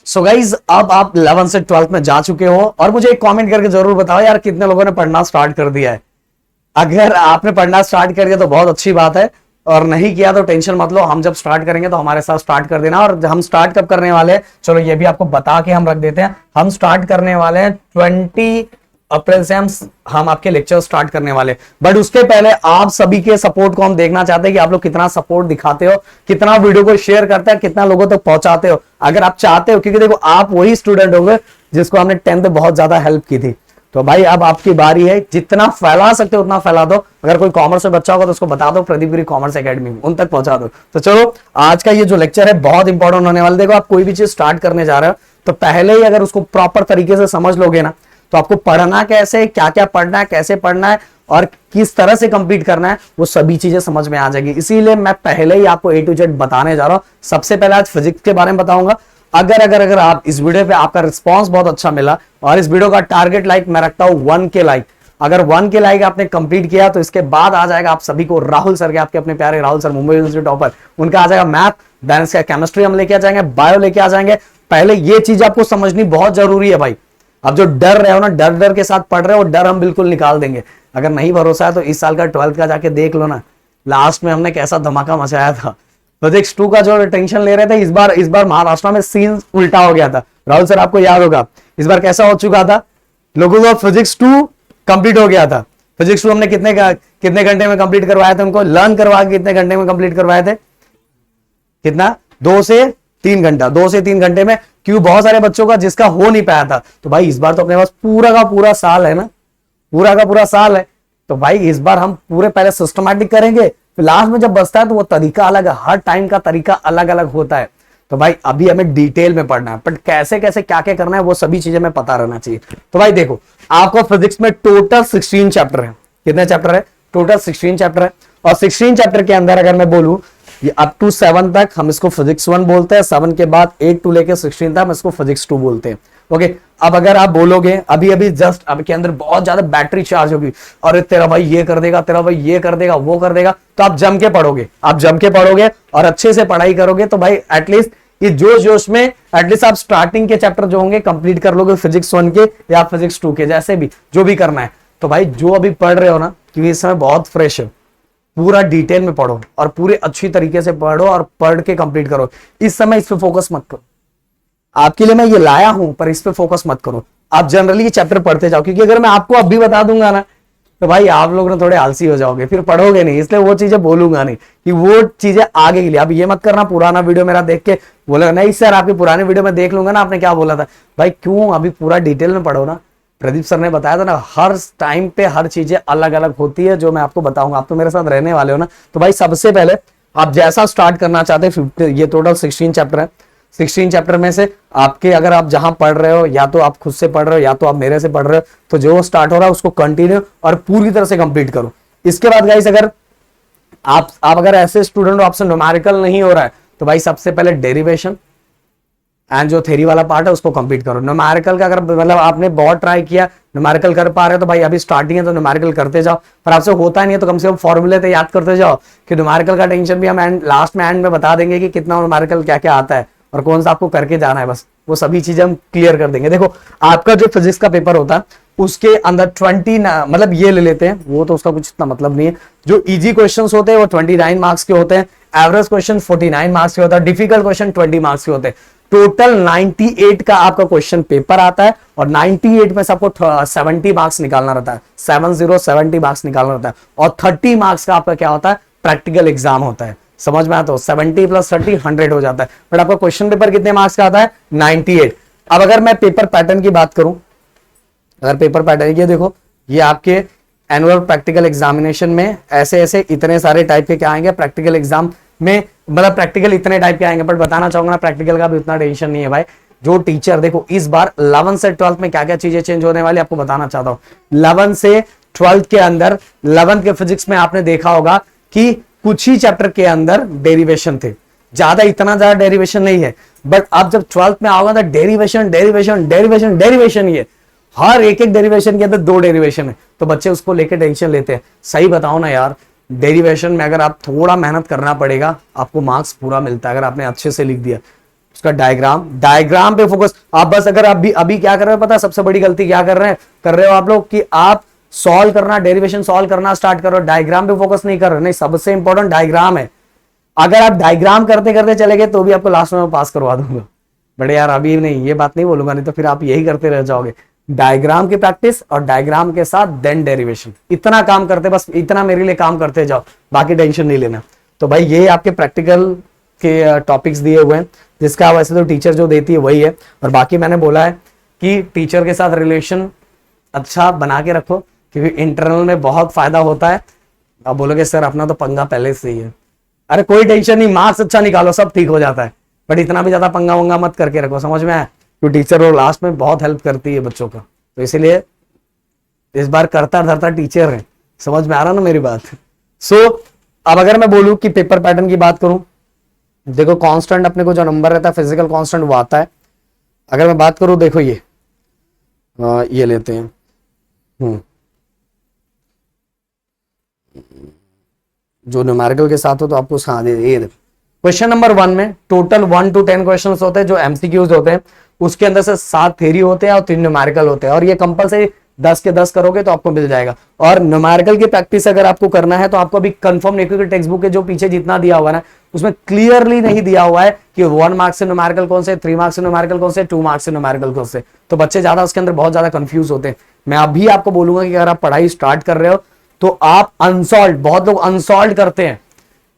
So guys अब आप 11 से 12th में जा चुके हो और मुझे एक कमेंट करके जरूर बताओ यार कितने लोगों ने पढ़ना स्टार्ट कर दिया है। अगर आपने पढ़ना स्टार्ट कर दिया तो बहुत अच्छी बात है, और नहीं किया तो टेंशन मत लो, हम जब स्टार्ट करेंगे तो हमारे साथ स्टार्ट कर देना। और हम स्टार्ट कब करने वाले हैं, चलो ये भी आपको बता के हम रख देते हैं। हम स्टार्ट करने वाले हैं 20 अप्रैल से हम आपके लेक्चर स्टार्ट करने वाले। बट उसके पहले आप सभी के सपोर्ट को हम देखना चाहते हैं कि आप लोग कितना सपोर्ट दिखाते हो, कितना वीडियो को शेयर करते हैं, कितना लोगों तक पहुंचाते हो। अगर आप चाहते हो, क्योंकि देखो आप वही स्टूडेंट होंगे जिसको हमने 10th बहुत ज्यादा हेल्प की थी, तो भाई अब आपकी बारी है, जितना फैला सकते हो उतना फैला दो। अगर कोई कॉमर्स में बच्चा होगा तो उसको बता दो प्रदीप गिरी कॉमर्स एकेडमी में, उन तक पहुंचा दो। तो चलो आज का ये जो लेक्चर है बहुत इंपॉर्टेंट होने वाला। देखो आप कोई भी चीज स्टार्ट करने जा रहे हो तो पहले ही अगर उसको प्रॉपर तरीके से समझ लोगे ना, तो आपको पढ़ना कैसे, क्या क्या पढ़ना है, कैसे पढ़ना है और किस तरह से कंप्लीट करना है, वो सभी चीजें समझ में आ जाएगी। इसीलिए मैं पहले ही आपको A to Z बताने जा रहा हूं। सबसे पहले आज फिजिक्स के बारे में बताऊंगा। अगर आप इस वीडियो पे आपका रिस्पांस बहुत अच्छा मिला और इस वीडियो का टारगेट लाइक मैं रखता हूं 1K लाइक, अगर 1K लाइक आपने कंप्लीट किया तो इसके बाद आ जाएगा आप सभी को राहुल सर के, आपके अपने प्यारे Rahul sir, Mumbai university topper, उनका आ जाएगा मैथ, देन इसका केमिस्ट्री हम लेके आ जाएंगे, बायो लेके आ जाएंगे। पहले ये चीज आपको समझनी बहुत जरूरी है भाई। अब जो डर रहे हो ना, डर के साथ पढ़ रहे हो, डर हम बिल्कुल निकाल देंगे। अगर नहीं भरोसा है तो इस साल का 12th का जाके देख लो ना, लास्ट में हमने कैसा धमाका मचाया था। फिजिक्स 2 का जो टेंशन ले रहे थे, इस बार महाराष्ट्र में सीन उल्टा हो गया था। राहुल सर आपको याद होगा इस बार कैसा हो चुका था, लोगों को फिजिक्स 2 कंप्लीट हो गया था। फिजिक्स 2 हमने कितने घंटे में कंप्लीट करवाया था, उनको लर्न करवा के कितने घंटे में कंप्लीट करवाए थे, कितना 2 से 3 घंटा, 2 से 3 घंटे में। क्यों, बहुत सारे बच्चों का जिसका हो नहीं पाया था। तो भाई इस बार तो अपने पास पूरा का पूरा साल है ना, पूरा का पूरा साल है। तो भाई इस बार हम पूरे पहले सिस्टमैटिक करेंगे, फिर लास्ट में जब बचता है तो वो तरीका अलग है, हर टाइम का तरीका अलग अलग होता है। तो भाई अभी हमें डिटेल में पढ़ना है, बट कैसे कैसे क्या क्या करना है वो सभी चीजें में पता रहना चाहिए। तो भाई देखो आपको फिजिक्स में टोटल 16 चैप्टर है। कितने चैप्टर है, टोटल 16 चैप्टर है। और 16 चैप्टर के अंदर अगर मैं बोलूं ये अप टू 7 तक हम इसको फिजिक्स 1 बोलते हैं, 7 के बाद 8 टू लेके 16 तक हम इसको फिजिक्स 2 बोलते हैं। ओके, अब अगर आप बोलोगे अभी अभी जस्ट अब के अंदर बहुत ज्यादा बैटरी चार्ज होगी, अरे तेरा भाई ये कर देगा, तेरा भाई ये कर देगा, वो कर देगा, तो आप जम के पढ़ोगे, आप जम के पढ़ोगे और अच्छे से पढ़ाई करोगे तो भाई एटलीस्ट ये जोश जोश में एटलीस्ट आप स्टार्टिंग के चैप्टर जो होंगे कंप्लीट कर लोगे, फिजिक्स 1 के या फिजिक्स 2 के, जैसे भी जो भी करना है। तो भाई जो अभी पढ़ रहे हो ना, क्योंकि इस समय बहुत फ्रेश है, पूरा डिटेल में पढ़ो और पूरे अच्छी तरीके से पढ़ो और पढ़ के कंप्लीट करो। इस समय इस पे फोकस मत करो, आपके लिए मैं ये लाया हूं, पर इस पे फोकस मत करो। आप जनरली ये चैप्टर पढ़ते जाओ, क्योंकि अगर मैं आपको अभी बता दूंगा ना तो भाई आप लोग ना थोड़े आलसी हो जाओगे, फिर पढ़ोगे नहीं। इसलिए वो चीजें बोलूंगा नहीं कि वो चीजें आगे के लिए। अब ये मत करना पुराना वीडियो मेरा देख के बोले नहीं सर आपकी पुराने वीडियो में देख लूंगा ना आपने क्या बोला था। भाई क्यों, अभी पूरा डिटेल में पढ़ो ना। प्रदीप सर ने बताया था ना, हर टाइम पे हर चीजें अलग अलग होती है जो मैं आपको बताऊंगा। आप तो मेरे साथ रहने वाले हो ना। तो भाई सबसे पहले आप जैसा स्टार्ट करना चाहते हैं, ये टोटल 16 चैप्टर है। 16 चैप्टर में से आपके अगर आप जहां पढ़ रहे हो, या तो आप खुद से पढ़ रहे हो या तो आप मेरे से पढ़ रहे हो, तो जो स्टार्ट हो रहा है उसको कंटिन्यू और पूरी तरह से कंप्लीट करो। इसके बाद गाइस अगर आप अगर ऐसे स्टूडेंट हो आपसे न्यूमेरिकल नहीं हो रहा है, तो भाई सबसे पहले डेरिवेशन एंड जो थ्योरी वाला पार्ट है उसको कंप्लीट करो। न्यूमेरिकल का अगर मतलब आपने बहुत ट्राई किया, न्यूमेरिकल कर पा रहे हो तो भाई अभी स्टार्टिंग है तो न्यूमेरिकल करते जाओ, पर आपसे होता नहीं है तो कम से कम फॉर्मूले तो याद करते जाओ। कि न्यूमेरिकल का टेंशन भी हम लास्ट में बता देंगे कि कितना न्यूमेरिकल क्या क्या आता है और कौन सा आपको करके जाना है, बस वो सभी चीजें हम क्लियर कर देंगे। देखो आपका जो फिजिक्स का पेपर होता है उसके अंदर 20 मतलब ये ले लेते हैं, वो तो उसका कुछ इतना मतलब नहीं है। जो इजी क्वेश्चंस होते हैं वो 29 मार्क्स के होते हैं, एवरेज क्वेश्चन 49 मार्क्स के होता है, डिफिकल्ट क्वेश्चन 20 मार्क्स के होते हैं। टोटल 98 का आपका क्वेश्चन पेपर आता है और 98 में से आपको 70 मार्क्स निकालना रहता है, 70 मार्क्स निकालना रहता है। और 30 मार्क्स का आपका क्या होता है, प्रैक्टिकल एग्जाम होता है। समझ में आता हो, 70 + 30 100 हो जाता है। बट आपका क्वेश्चन पेपर कितने मार्क्स का आता है, 98। अब अगर मैं पेपर पैटर्न की बात करूं, अगर पेपर पैटर्न ये देखो, ये आपके एनुअल प्रैक्टिकल एग्जामिनेशन में ऐसे ऐसे इतने सारे टाइप के क्या आएंगे प्रैक्टिकल एग्जाम में, मतलब प्रैक्टिकल इतने टाइप के आएंगे। बट बताना चाहूंगा ना, प्रैक्टिकल का भी उतना टेंशन नहीं है भाई। जो टीचर देखो इस बार 11 से 12th में क्या क्या चीजें चेंज होने वाली आपको बताना चाहता हूँ। 11 से 12th के अंदर 11th के फिजिक्स में आपने देखा होगा कि कुछ ही चैप्टर के अंदर डेरिवेशन थे, इतना ज्यादा डेरिवेशन नहीं है। बट अब जब 12th में आओगा तो डेरिवेशन डेरिवेशन डेरिवेशन डेरिवेशन, ये हर एक डेरिवेशन के अंदर 2 डेरिवेशन है। तो बच्चे उसको लेके टेंशन लेते हैं। सही बताओ ना यार, डेरिवेशन में अगर आप थोड़ा मेहनत करना पड़ेगा आपको मार्क्स पूरा मिलता है, अगर आपने अच्छे से लिख दिया। उसका डायग्राम पे फोकस। आप बस अगर आप भी अभी क्या कर रहे हो पता है सबसे बड़ी गलती क्या कर रहे हो आप लोग कि आप सॉल्व करना, डेरिवेशन सॉल्व करना स्टार्ट करो, डायग्राम पे फोकस नहीं कर रहे हो। नहीं, सबसे इंपॉर्टेंट डायग्राम है। अगर आप डायग्राम करते करते चले गए तो भी आपको लास्ट में पास करवा दूंगा, बड़े यार अभी नहीं, ये बात नहीं बोलूंगा, नहीं तो फिर आप यही करते रह जाओगे। डायग्राम की प्रैक्टिस और डायग्राम के साथ देन डेरिवेशन, इतना काम करते, बस इतना मेरे लिए काम करते जाओ, बाकी टेंशन नहीं लेना। तो भाई ये आपके प्रैक्टिकल के टॉपिक्स दिए हुए हैं, जिसका वैसे तो टीचर जो देती है वही है, और बाकी मैंने बोला है कि टीचर के साथ रिलेशन अच्छा बना के रखो, क्योंकि इंटरनल में बहुत फायदा होता है। आप बोलोगे सर अपना तो पंगा पहले से ही है, अरे कोई टेंशन नहीं, मार्क्स अच्छा निकालो सब ठीक हो जाता है, बट इतना भी ज्यादा पंगा वंगा मत करके रखो, समझ में आया? क्योंकि टीचर वो लास्ट में बहुत हेल्प करती है बच्चों का, तो इसीलिए इस बार करता धरता टीचर है, समझ में आ रहा ना मेरी बात? अब अगर मैं बोलूं कि पेपर पैटर्न की बात करूं, देखो कांस्टेंट अपने को जो नंबर रहता है फिजिकल कांस्टेंट वो आता है। अगर मैं बात करूं, देखो ये लेते हैं, जो न्यूमेरिकल के साथ हो तो आपको हाँ ये क्वेश्चन नंबर 1 में टोटल 1 to 10 क्वेश्चंस होते हैं जो एमसीक्यूज होते हैं, उसके अंदर से 7 थ्योरी होते हैं और 3 न्यूमेरिकल होते हैं, और ये कंपलसरी 10 के 10 करोगे तो आपको मिल जाएगा। और न्यूमेरिकल की प्रैक्टिस अगर आपको करना है तो आपको अभी कंफर्म नहीं, क्योंकि टेक्स्ट बुक के जो पीछे जितना दिया हुआ है ना उसमें क्लियरली नहीं दिया हुआ है कि 1 मार्क्स से न्यूमेरिकल कौन से, 3 मार्क्स से न्यूमेरिकल कौन से, 2 मार्क्स से न्यूमेरिकल कौन से, तो बच्चे ज्यादा उसके अंदर बहुत ज्यादा कंफ्यूज होते हैं। मैं अभी आपको बोलूंगा कि अगर आप पढ़ाई स्टार्ट कर रहे हो तो आप अनसॉल्व, बहुत लोग अनसॉल्व करते हैं,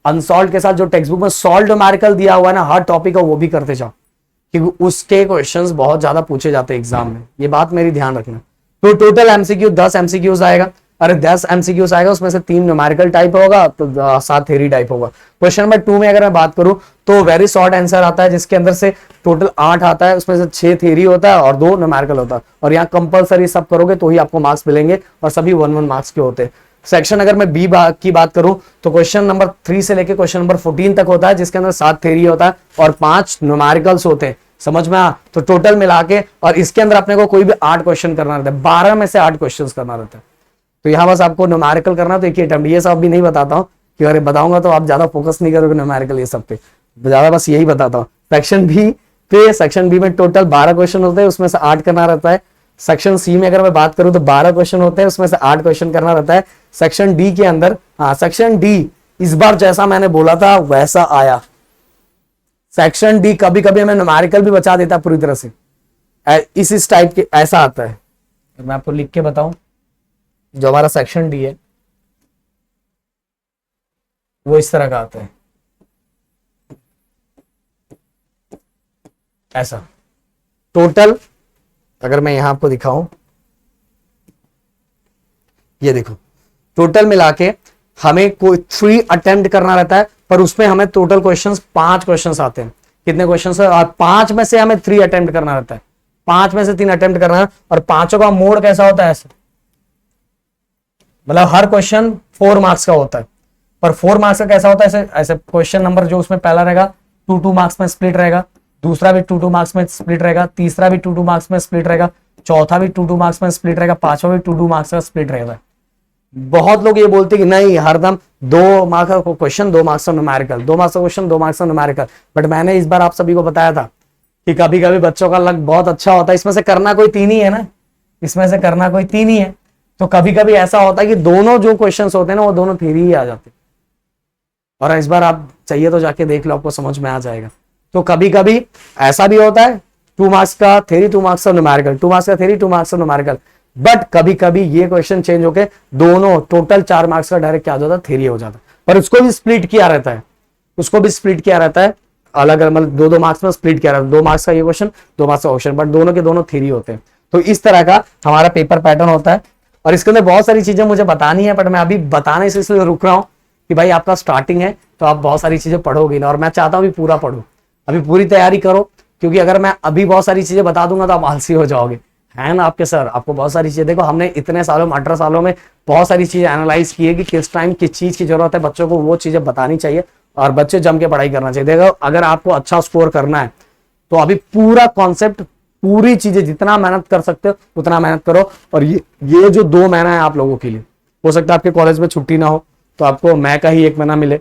अनसॉल्व के साथ जो टेक्स्ट बुक में सॉल्व न्यूमेरिकल दिया हुआ है ना हर टॉपिक का, वो भी करते जाओ, क्योंकि उसके क्वेश्चंस बहुत ज्यादा पूछे जाते हैं एग्जाम में, ये बात मेरी ध्यान रखना। तो टोटल एमसीक्यू 10 एमसीक्यूज आएगा, अरे 10 एमसीक्यूज आएगा, उसमें से 3 न्यूमेरिकल टाइप होगा तो 7 थ्योरी टाइप होगा। क्वेश्चन नंबर 2 में अगर मैं बात करूं तो वेरी शॉर्ट आंसर आता है, जिसके अंदर से टोटल 8 आता है, उसमें से 6 थ्योरी होता है और 2 न्यूमेरिकल होता है, और यहाँ कंपलसरी सब करोगे तो ही आपको मार्क्स मिलेंगे, और सभी 1-1 मार्क्स के होते हैं। सेक्शन अगर मैं बी की बात करूं तो क्वेश्चन नंबर 3 से लेकर क्वेश्चन नंबर 14 तक होता है, जिसके अंदर 7 थ्योरी होता है और 5 न्यूमेरिकल्स होते हैं, समझ में आ? तो टोटल मिला के, और इसके अंदर अपने को कोई भी 8 क्वेश्चन करना रहता है, 12 में से 8 क्वेश्चन करना रहता है। तो यहाँ बस आपको न्यूमेरिकल करना तो एक ही अटेम्प्ट, ये सब भी नहीं बताता हूँ कि अरे बताऊंगा तो आप ज्यादा फोकस नहीं करोगे न्यूमेरिकल ये सब पे, ज्यादा बस यही बताता हूँ। सेक्शन बी में टोटल 12 क्वेश्चन होते हैं, उसमें से 8 करना रहता है। सेक्शन सी में अगर मैं बात करूं तो 12 क्वेश्चन होते हैं, उसमें से 8 क्वेश्चन करना रहता है। सेक्शन डी के अंदर, सेक्शन डी इस बार जैसा मैंने बोला था वैसा आया। सेक्शन डी कभी कभी हमें न्यूमेरिकल भी बचा देता पूरी तरह से, इस टाइप के ऐसा आता है। मैं आपको लिख के बताऊं, जो हमारा सेक्शन डी है वो इस तरह का आता है, ऐसा। टोटल अगर मैं यहां आपको दिखाऊं, ये देखो, टोटल मिला के हमें कोई 3 अटेम्प्ट करना रहता है, पर उसमें हमें टोटल क्वेश्चंस 5 क्वेश्चंस आते हैं। कितने क्वेश्चंस है? और 5 में से हमें 3 अटेम्प्ट करना रहता है, 5 में से 3 अटेम्प्ट करना है, और 5 का मोड कैसा होता है? ऐसे, मतलब हर क्वेश्चन 4 मार्क्स का होता है, पर 4 मार्क्स का कैसा होता है? ऐसे ऐसे क्वेश्चन नंबर जो उसमें पहला रहेगा 2-2 मार्क्स में स्प्लिट रहेगा, दूसरा भी 2-2 मार्क्स में स्प्लिट रहेगा, तीसरा भी 2-2 मार्क्स में स्प्लिट रहेगा, चौथा भी 2-2 मार्क्स में स्प्लिट रहेगा, पांचवा भी 2-2 मार्क्स का स्प्लिट रहेगा। बहुत लोग ये बोलते हैं कि नहीं हरदम 2 मार्क्स का क्वेश्चन 2 मार्क्स का न्यूमेरिकल, 2 मार्क्स का क्वेश्चन 2 मार्क्स का न्यूमेरिकल, बट मैंने इस बार आप सभी को बताया था कि कभी कभी बच्चों का लक बहुत अच्छा होता है, इसमें से करना कोई 3 ही है ना, इसमें से करना कोई 3 ही है, तो कभी कभी ऐसा होता है कि दोनों जो क्वेश्चन होते हैं ना वो दोनों थ्योरी ही आ जाते हैं, और इस बार आप चाहिए तो जाके देख लो, आपको समझ में आ जाएगा। तो कभी कभी ऐसा भी होता है 2 मार्क्स का थ्योरी 2 मार्क्स का न्यूमेरिकल, 2 मार्क्स का थ्योरी 2 मार्क्स का न्यूमेरिकल, बट कभी कभी ये क्वेश्चन चेंज होके दोनों टोटल 4 मार्क्स का डायरेक्ट क्या हो जाता है? थ्योरी हो जाता है, पर उसको भी स्प्लिट किया रहता है, उसको भी स्प्लिट किया रहता है अलग अलग, मतलब 2-2 मार्क्स में स्प्लिट किया रहता है, 2 मार्क्स का ये क्वेश्चन 2 मार्क्स का क्वेश्चन, बट दोनों के दोनों थ्योरी होते हैं। तो इस तरह का हमारा पेपर पैटर्न होता है, और इसके अंदर बहुत सारी चीजें मुझे बतानी है, बट मैं अभी बताने से इसलिए रुक रहा हूं कि भाई आपका स्टार्टिंग है तो आप बहुत सारी चीजें पढ़ोगे ना, और मैं चाहता हूं अभी पूरा पढ़ो, अभी पूरी तैयारी करो, क्योंकि अगर मैं अभी बहुत सारी चीजें बता दूंगा तो आप आलसी हो जाओगे, है ना आपके सर? आपको बहुत सारी चीजें, देखो हमने इतने सालों में 18 सालों में बहुत सारी चीजें एनालाइज की है कि किस टाइम किस चीज की जरूरत है, बच्चों को वो चीजें बतानी चाहिए, और बच्चे जम के पढ़ाई करना चाहिए। देखो अगर आपको अच्छा स्कोर करना है तो अभी पूरा कॉन्सेप्ट, पूरी चीजें जितना मेहनत कर सकते हो उतना मेहनत करो, और ये जो 2 महीना है आप लोगों के लिए, हो सकता है आपके कॉलेज में छुट्टी ना हो तो आपको मई का ही 1 महीना मिले,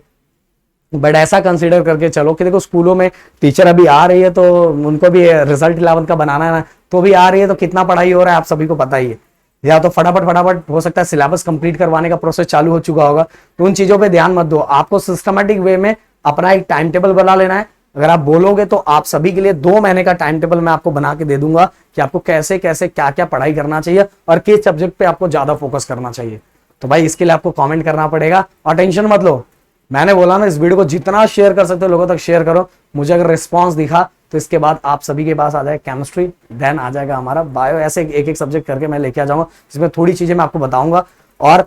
बट ऐसा कंसीडर करके चलो कि देखो स्कूलों में टीचर अभी आ रही है तो उनको भी रिजल्ट 11th का बनाना है ना, तो भी आ रही है तो कितना पढ़ाई हो रहा है आप सभी को पता ही है। या तो फटाफट फटाफट हो सकता है सिलेबस कंप्लीट करवाने का प्रोसेस चालू हो चुका होगा, तो उन चीजों पे ध्यान मत दो। आपको सिस्टमेटिक वे में अपना एक टाइम टेबल बना लेना है। अगर आप बोलोगे तो आप सभी के लिए 2 महीने का टाइम टेबल मैं आपको बना के दे दूंगा कि आपको कैसे कैसे क्या क्या पढ़ाई करना चाहिए और किस सब्जेक्ट पे आपको ज्यादा फोकस करना चाहिए। तो भाई इसके लिए आपको कमेंट करना पड़ेगा और टेंशन मत लो। मैंने बोला ना, इस वीडियो को जितना शेयर कर सकते हो लोगों तक शेयर करो। मुझे अगर रिस्पॉन्स दिखा तो इसके बाद आप सभी के पास आ जाएगा केमिस्ट्री, देन आ जाएगा हमारा बायो। ऐसे एक एक सब्जेक्ट करके मैं लेके आ जाऊंगा जिसमें थोड़ी चीजें मैं आपको बताऊंगा। और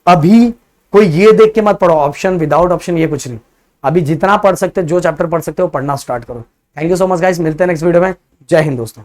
अभी कोई ये देख के मत पढ़ो ऑप्शन विदाउट ऑप्शन, ये कुछ नहीं। अभी जितना पढ़ सकते हो, जो चैप्टर पढ़ सकते हो पढ़ना स्टार्ट करो। Thank you so much guys, मिलते हैं नेक्स्ट वीडियो में। जय हिंद दोस्तों।